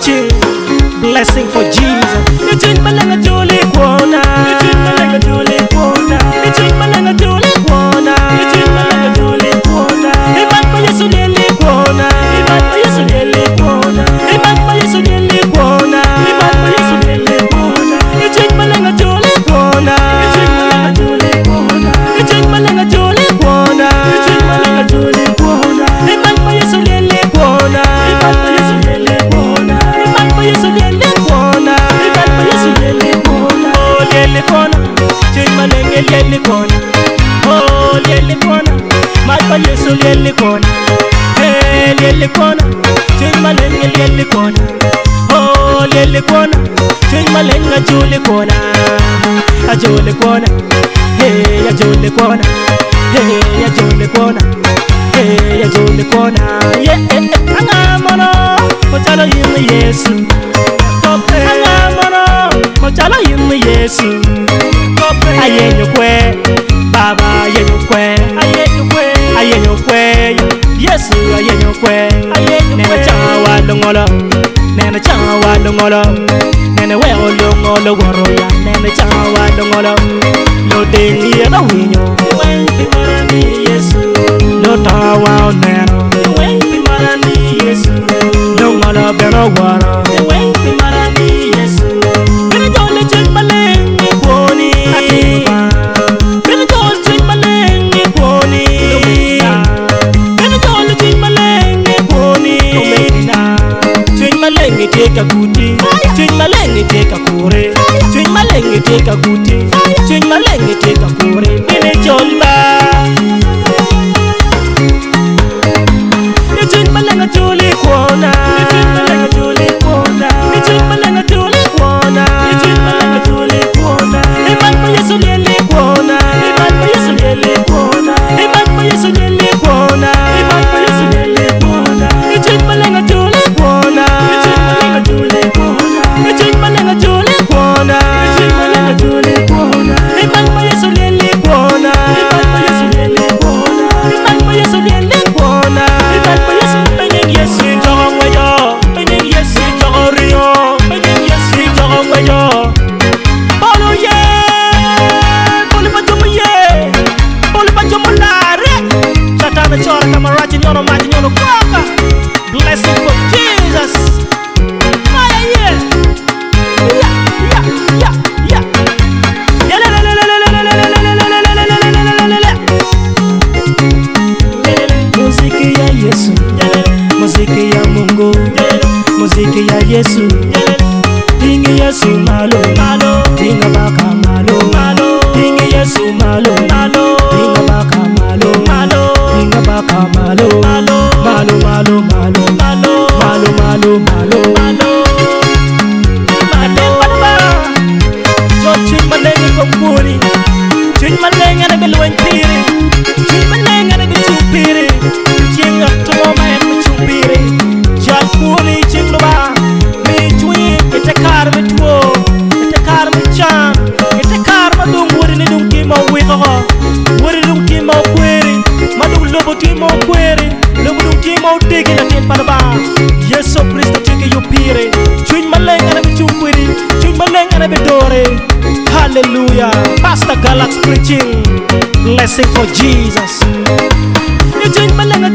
preaching. Blessing for Jesus. You change Maleng a Julie Quona. You change Maleng a Julie Quona. You change Maleng a Julie Quona. You change Maleng a Julie Quona. Hey, man, for you so nearly Quona. Hey, man, for you so nearly Quona. Hey, man, for you so nearly Quona. Hey, man, for you so nearly Quona. You change Maleng a Julie Quona. You change Maleng a Julie Quona. You change Maleng a Julie Quona. You change Maleng a Julie Quona. Hey, man, for you so nearly Quona. Hey, man, for you so nearly Quona. Hey, man, for you so nearly Quona. Hey, man, for you so nearly Quona. Oh, nearly Quona. Change Maleng a nearly Quona. Oh, nearly Quona. My for you so nearly Quona. Hey, nearly Quona. Change Maleng a nearly Quona. Oh, nearly Quona. Change Maleng a Julie Quona. A Julie Quona. Hey, a Julie Quona. Hey, a Julie Quona. Hey, a Julie Quona. Yeah, angamono, mochalo yimi Yesu. Angamono, mochalo yimi Yesu. Ayenyo kwe, Baba ayenyo kwe. Ayenyo kwe, Yesu ayenyo kwe. Nene chawa longolo, nene chawa longolo. Nene we olongolo woroya, nene chawa longolo. Lo dengi ya winyo, wengi marani Yesu. Lo tawa onero, wengi marani Yesu. Longolo beno waro, wengi marani Yesu. Beno jole change Maleng ni kwoni. Beno jole change Maleng ni kwoni. Beno jole change Maleng ni kwoni. Change Maleng ni teka kuti. Change Maleng ni teka kure. Change Maleng ni teka kuti. Change Maleng ni teka kure. Bene jolba. You change Maleng a Julie Quona. You change Maleng a Julie Quona. You change Maleng a Julie Quona. You change Maleng a Julie Quona. Hey, man, for you so nearly Quona. Hey, man, for you so nearly Quona. Hey, man, for you so nearly Quona. Hey, man, for you so nearly Quona. You change Maleng a Julie Quona. You change Maleng a Julie Quona. You change Maleng a Julie Quona. You change Maleng a Julie Quona. Hey, man, for you so nearly Quona. Hey, man, for you so nearly Quona. Hey, man, for you so nearly Quona. Hey, man, for you so nearly Yesu jong weyo. Benen Yesu jong rio. Benen Yesu jong weyo. Bolo ye. Bolo pajumu ye. Bolo pajumu lare. Chatana chora kamaraji nyono maji nyono kwaka. Blessing for Jesus. Maya ye. Yeah, yeah, yeah, yeah. Muziki ya Yesu, muziki ya Mungu, muziki ya Yesu. Tingi Yesu malo, tinga baka malo, tingi Yesu malo, tinga baka malo, tinga baka malo, malo. So change Maleng ko puri, change Maleng ana belwen piri, change Maleng ana bichupiri, change up to my head bichupiri, jal puri change loba, me chui ite kar me tuo, ite kar me cham, ite kar madung wuri ni dung kimo wiko, wuri dung kimo kweri, madung lobo kimo kweri, lobo dung kimo digi na tin parba, Yesu Kristo chike yupiri, change Maleng ana bichupiri, change Maleng ana bedore. Hallelujah. Pastor Galax preaching. Blessing for Jesus. You change Maleng a